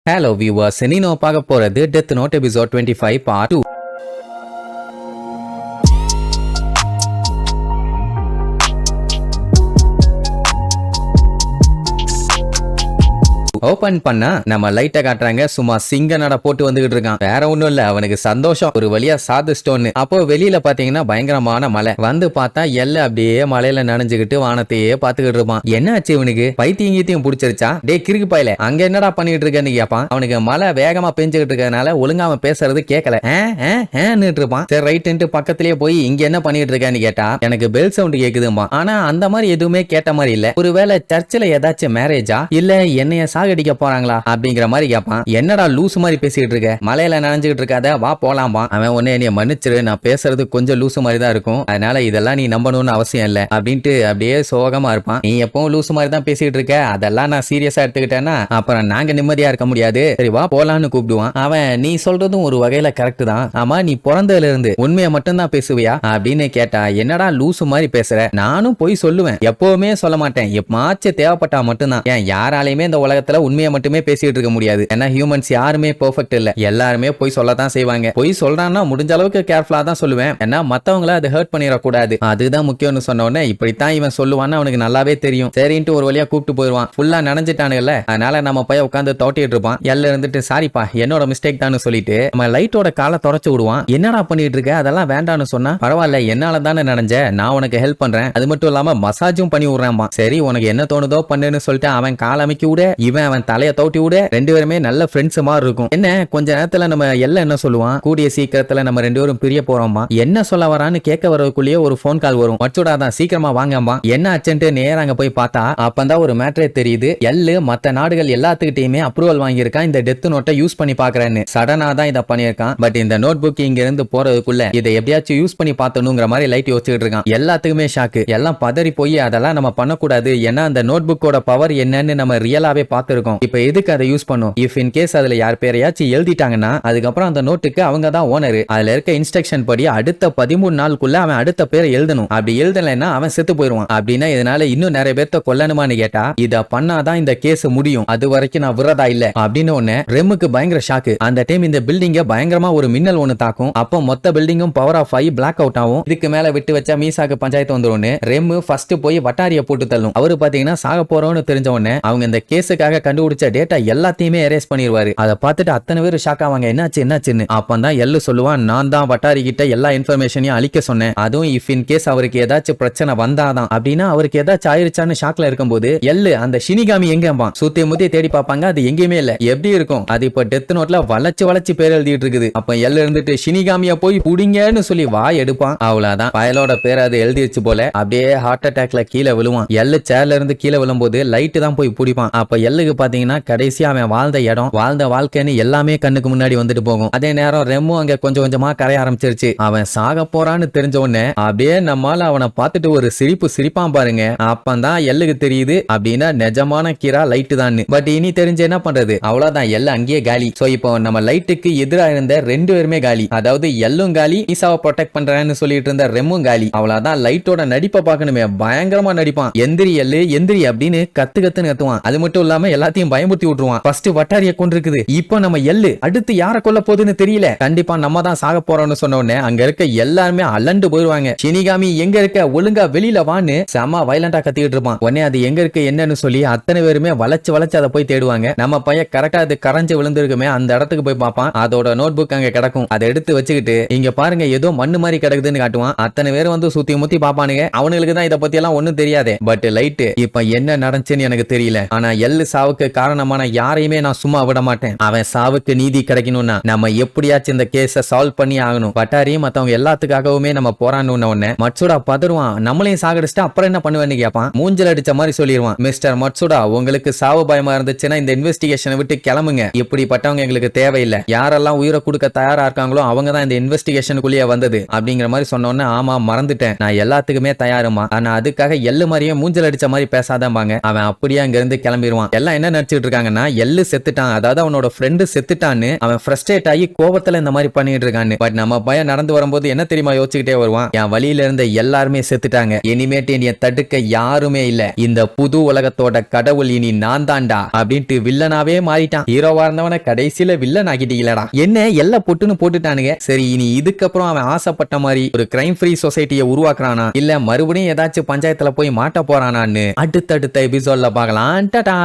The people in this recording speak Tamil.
Hello viewers, நீ பார்க்க போறது Death Note episode 25 part 2. Open பண்ணா நம்ம லைட்டை காட்டுறாங்க. சும்மா சிங்க நட போட்டு வந்துகிட்டு இருக்கான். வேற ஒண்ணும் இல்ல, அவனுக்கு சந்தோஷம். ஒரு வழியா சாதிச்சிட்டோன்னு. அப்போ வெளியில பாத்தீங்கன்னா பயங்கரமான மழை வந்து பார்த்தா எல்லாம் அப்படியே மலையில நனைஞ்சுக்கிட்டு வானத்தையே பாத்துக்கிட்டு இருப்பான். என்ன ஆச்சு இவனுக்கு? பைத்தியம் புடிச்சிருச்சா? டே கிறுக்கு பாயில, அங்க என்னடா பண்ணிட்டு இருக்கேன்னு கேப்பான். அவனுக்கு மழை வேகமா பெஞ்சுக்கிட்டு இருக்கறனால ஒழுங்கா அவன் பேசுறது கேட்கல. இருப்பான். சரி ரைட்டு பக்கத்திலேயே போய் இங்க என்ன பண்ணிட்டு இருக்கேன்னு கேட்டா எனக்கு பெல் சவுண்ட் கேக்குதுமா. ஆனா அந்த மாதிரி எதுவுமே கேட்ட மாதிரி இல்ல. ஒருவேளை சர்ச்சில் ஏதாச்சும் மேரேஜா இல்ல என்னைய அடிக்க போறாங்களா அப்படிங்கிற மாதிரி கேட்பான். என்னடா லூஸ் மாதிரி பேசிட்டு இருக்க, மலையில நனைஞ்சுக்கிட்டு இருக்காத, வா போலாம்பா. அவன் ஒன்னே என்னைய மன்னிச்சிரு, நான் பேசுறது கொஞ்சம் லூசு மாதிரி தான் இருக்கும், அதனால இதெல்லாம் நீ நம்பணும்னு அவசியம் இல்ல அப்படின்ட்டு அப்படியே சோகமா இருப்பான். நீ எப்பவும் லூசு மாதிரி தான் பேசிட்டு இருக்க, அதெல்லாம் நான் சீரியஸா எடுத்துக்கிட்டேன்னா அப்புறம் நாங்க நிம்மதியா இருக்க முடியாது, சரி வா போலான்னு கூப்பிடுவான். அவன் நீ சொல்றதும் ஒரு வகையில கரெக்ட் தான், ஆமா நீ பிறந்ததுல இருந்து உண்மையை மட்டும் தான் பேசுவியா அப்படின்னு கேட்டா என்னடா லூசு மாதிரி பேசுற, நானும் போய் சொல்லுவேன், எப்பவுமே சொல்ல மாட்டேன், எப்பமாச்சும் தேவைப்பட்டா மட்டும்தான். ஏன் யாராலையுமே இந்த உலகத்துல உண்மையை மட்டுமே பேசிட்டு இருக்க முடியாது. ஏன்னா ஹியூமன்ஸ் யாருமே பெர்ஃபெக்ட் இல்ல, எல்லாருமே போய் சொல்லத்தான் செய்வாங்க. போய் சொல்றான்னா முடிஞ்ச அளவுக்கு கேர்ஃபுல்லா தான் சொல்லுவேன், ஏன்னா மத்தவங்கள அது ஹர்ட் பண்ணிடக்கூடாது, அதுதான் முக்கியம்னு சொன்ன உடனே இப்படித்தான் இவன் சொல்லுவான்னு அவனுக்கு நல்லாவே தெரியும். சரின்ட்டு ஒரு வழியா கூப்பிட்டு போயிருவான். ஃபுல்லா நனைஞ்சிட்டானுங்கல்ல, அதனால நம்ம போய் உட்காந்து தோட்டிட்டு இருப்பான். எல்ல இருந்துட்டு சாரிப்பா என்னோட மிஸ்டேக் தான் சொல்லிட்டு நம்ம லைட்டோட காலை தொடச்சு விடுவான். என்னடா பண்ணிட்டு இருக்க, அதெல்லாம் வேண்டாம்னு சொன்னா பரவாயில்ல என்னால தானே நனைஞ்ச, நான் உனக்கு ஹெல்ப் பண்றேன், அது மட்டும் இல்லாம மசாஜும் பண்ணி விடுறேன். சரி உனக்கு என்ன தோணுதோ பண்ணுன்னு சொல்லிட்டு அவன் கால் அமைக்கி விட இவன் அவன் தலைய தோட்டி விட ரெண்டு பேருமே நல்ல ஃப்ரெண்ட்ஸ் மாதிரி இருக்கும். என்ன கொஞ்ச நேரத்துல நம்ம எல்லாம் என்ன சொல்லுவான், கூடிய சீக்கிரத்துல நம்ம ரெண்டு பேரும் பிரிய போறோமா, என்ன சொல்ல வரான்னு கேட்க வரதுக்குள்ளேயே ஒரு போன் கால் வரும். மச்சுடாதான் சீக்கிரமா வாங்கம்மா. என்ன ஆச்சுன்ட்டு நேரா அங்க போய் பார்த்தா அப்பதான் ஒரு மேட்டரே தெரியுது. எல்லு மத்த நாடுகள் எல்லாத்துக்கிட்டையுமே அப்ரூவல் வாங்கியிருக்கான் இந்த டெத் நோட்டை யூஸ் பண்ணி பாக்குறேன்னு. சடனா தான் இதை பண்ணியிருக்கான். பட் இந்த நோட் புக் இங்க இருந்து போறதுக்குள்ள இதை எப்படியாச்சும் யூஸ் பண்ணி பார்த்தணுங்கிற மாதிரி லைட் யோசிச்சுட்டு இருக்கான். எல்லாத்துக்குமே ஷாக்கு, எல்லாம் பதறி போய் அதெல்லாம் நம்ம பண்ணக்கூடாது, ஏன்னா அந்த நோட் புக்கோட பவர் என்னன்னு நம்ம ரியலாவே பார்த்திருக்கோம். இப்ப எதுக்கு அதை யூஸ் பண்ணும், இஃப் இன் கேஸ் அதுல யார் பேரையாச்சும் எழுதிட்டாங்கன்னா அதுக்கப்புறம் அந்த நோட்டுக்கு அவங்க தான் ஓனர். அதுல இருக்க இன்ஸ்ட்ரக்ஷன் படி அடுத்த 13 நாளுக்குள்ள அவன் அடுத்த பேரை எழுதணும். அப்படி எழுதலைன்னா அவன் செத்து போயிருவான். அப்படின்னா இதனால இன்னும் நிறைய பேர்த்த கொல்லணுமான்னு கேட்டா இத பண்ணாதான் இந்த கேஸ் முடியும், அது வரைக்கும் நான் விரதா இல்ல அப்படின்னு ஒண்ணு. ரெம்முக்கு பயங்கர ஷாக்கு. அந்த டைம் இந்த பில்டிங்க பயங்கரமா ஒரு மின்னல் ஒண்ணு தாக்கும். அப்போ மொத்த பில்டிங்கும் பவர் ஆஃப் ஆகி பிளாக் அவுட் ஆகும். இதுக்கு மேல விட்டு வச்சா மீசாக்கு பஞ்சாயத்து வந்துடும். ரெம்மு ஃபர்ஸ்ட் போய் வட்டாரிய போட்டு தள்ளும். அவரு பாத்தீங்கன்னா சாக போறோம்னு தெரிஞ்ச உடனே அவங்க இந்த கேஸுக்காக கண்டுபிடிச்ச டேட்டா எல்லாத்தையுமே எரேஸ் பண்ணிடுவாரு. அதை பார்த்துட்டு அத்தனை பேர் ஷாக் ஆவாங்க, என்னாச்சுன்னு. அப்பதான் எல்லு சொல்லுவான், நான் தான் வட்டாரி கிட்ட எல்லா இன்ஃபர்மேஷனையும் அழிக்க சொன்னேன், அதுவும் இஃப் இன் கேஸ் அவருக்கு ஏதாச்சும் பிரச்சனை வந்தாதான். அப்படின்னா அவருக்கு ஏதாச்சும் ஆயிருச்சான்னு ஷாக்ல இருக்கும்போது எல்லு அந்த ஷினிகாமி எங்கம்பா சுத்தி முத்தி தேடி பார்ப்பாங்க, அது எங்கேயுமே இல்ல. எப்படி இருக்கும் அது, இப்ப டெத் நோட்ல வளைச்சு பேர் எழுதிட்டு இருக்குது. அப்ப எல்லு இருந்துட்டு ஷினிகாமிய போய் புடிங்கன்னு சொல்லி வாய் எடுப்பான். அவ்வளவுதான், பயலோட பேர் அது எழுதிருச்சு போல. அப்படியே ஹார்ட் அட்டாக்ல கீழே விழுவான். எல்லு சேர்ல இருந்து கீழே விழும்போது லைட்டு தான் போய் பிடிப்பான். அப்ப எல்லுக்கு பாத்தீங்கன்னா கடைசியா அவன் வாழ்ந்த இடம், வாழ்ந்த வாழ்க்கைன்னு எல்லாமே கண்ணுக்கு முன்னாடி வந்துட்டு போகும். அதே நேரம் ரெம்மும் அங்க கொஞ்சம் கொஞ்சமா கரைய ஆரம்பிச்சிருச்சு. அவன் சாக போறான்னு தெரிஞ்ச உடனே அப்படியே நம்மால அவனை பார்த்துட்டு ஒரு சிரிப்பான் பாருங்க. அப்பதான் எல்லுக்கு தெரியுது அப்படின்னா நிஜமான கீரா லைட்டு தான். பட் இனி தெரிஞ்சு என்ன பண்றது, அவ்வளவுதான், எல்லாம் அங்கேயே காலி. சோ இப்போ நம்ம லைட்டுக்கு எதிராக இருந்த ரெண்டு பேருமே காலி. அதாவது எல்லும் காலி, ஈசாவை ப்ரொடெக்ட் பண்றேன்னு சொல்லிட்டு இருந்த ரெம்மும் காலி. அவ்வளவுதான், லைட்டோட நடிப்பை பார்க்கணுமே, பயங்கரமா நடிப்பான். எந்திரி எல்லு எந்திரி அப்படின்னு கத்துன்னு கத்துவான். அது மட்டும் இல்லாம எல்லாத்தையும் பயமுறுத்தி விட்டுருவான். ஃபர்ஸ்ட் வட்டாரிய கொண்டிருக்குது, இப்போ நம்ம எல்லு அடுத்து யார கொல்ல போகுதுன்னு தெரியல, கண்டிப்பா நம்ம தான் சாக போறோம்னு சொன்ன உடனே அங்க இருக்க எல்லாருமே அலண்டு போயிருவாங்க. ஷினிகாமி எங்க இருக்க, ஒழுங்கா வெளியில வான்னு செம வயலண்டா கத்திட்டு இருப்பான். உடனே அது எங்க இருக்கு என்னன்னு சொல்லி அத்தனை பேருமே வளைச்சு அதை போய் தேடுவாங்க. நம்ம பையன் கரெக்டா அது கரைஞ்சு விழுந்திருக்குமே அந்த இடத்துக்கு போய் பார்ப்பான். அதோட நோட் புக் அங்க கிடக்கும். அதை எடுத்து வச்சுக்கிட்டு இங்க பாருங்க ஏதோ மண்ணு மாதிரி கிடக்குதுன்னு காட்டுவான். அத்தனை பேர் வந்து சுத்தி முத்தி பாப்பானுங்க. அவனுக்கு தான் இதை பத்தி எல்லாம் ஒண்ணும் தெரியாது. பட் லைட் இப்ப என்ன நடந்துச்சுன்னு எனக்கு தெரியல, ஆனா எல்லு சாவுக்கு காரணமான யாரையுமே நான் சும்மா விட மாட்டேன். அவன் சாவுக்கு நீதி கிடைக்கணும்னா நம்ம எப்படியாச்சும் இந்த கேஸ சால்வ் பண்ணி ஆகணும். வட்டாரியும் மத்தவங்க எல்லாத்துக்காகவுமே நம்ம போராடணும்னு உடனே மட்சுடா பதறுவான். நம்மளையும் சாகடிச்சுட்டா அப்புறம் என்ன பண்ணுவேன்னு கேட்பான். மூஞ்சல் அடிச்ச மாதிரி சொல்லிடுவான், மிஸ்டர் மட்சுடா உங்களுக்கு சாவு பயமா இருந்துச்சுன்னா இந்த இன்வெஸ்டிகேஷனை விட்டு கிளம்புங்க, இப்படிப்பட்டவங்க எங்களுக்கு தேவையில்லை, யாரெல்லாம் உயிரை கொடுக்க தயாரா இருக்காங்களோ அவங்க தான் இந்த இன்வெஸ்டிகேஷனுக்குள்ளேயே வந்தது அப்படிங்கிற மாதிரி சொன்னோன்னு ஆமா மறந்துட்டேன், நான் எல்லாத்துக்குமே தயாருமா, ஆனா அதுக்காக எல்லு மாதிரியே மூஞ்சல் அடிச்ச மாதிரி பேசாதம்பாங்க. அவன் அப்படியே அங்க இருந்து கிளம்பிடுவான். எல்லாம் என்ன என்ன நினைச்சிட்டு இருக்காங்கன்னா எள்ளு செத்துட்டான், அதாவது அவனோட ஃப்ரெண்டு செத்துட்டான்னு அவன் ஃப்ரஸ்ட்ரேட் ஆகி கோபத்துல இந்த மாதிரி பண்ணிட்டு இருக்கான்னு. பட் நம்ம பையன் நடந்து வரும்போது என்ன தெரியுமா யோசிச்சுக்கிட்டே வருவான், என் வழியில இருந்த எல்லாருமே செத்துட்டாங்க, இனிமேட்டு என்னைய தடுக்க யாருமே இல்ல, இந்த புது உலகத்தோட கடவுள் இனி நான் தான்டா அப்படின்ட்டு வில்லனாவே மாறிட்டான். ஹீரோவா இருந்தவன கடைசியில வில்லன் ஆக்கிட்டீங்களடா. என்ன எல்லாம் பொட்டுன்னு போட்டுட்டானுங்க. சரி இனி இதுக்கப்புறம் அவன் ஆசைப்பட்ட மாதிரி ஒரு கிரைம் ஃப்ரீ சொசைட்டியை உருவாக்குறானா இல்ல மறுபடியும் ஏதாச்சும் பஞ்சாயத்துல போய் மாட்ட போறானான்னு அடுத்தடுத்த எபிசோட்ல பார்க்கலாம். டாடா.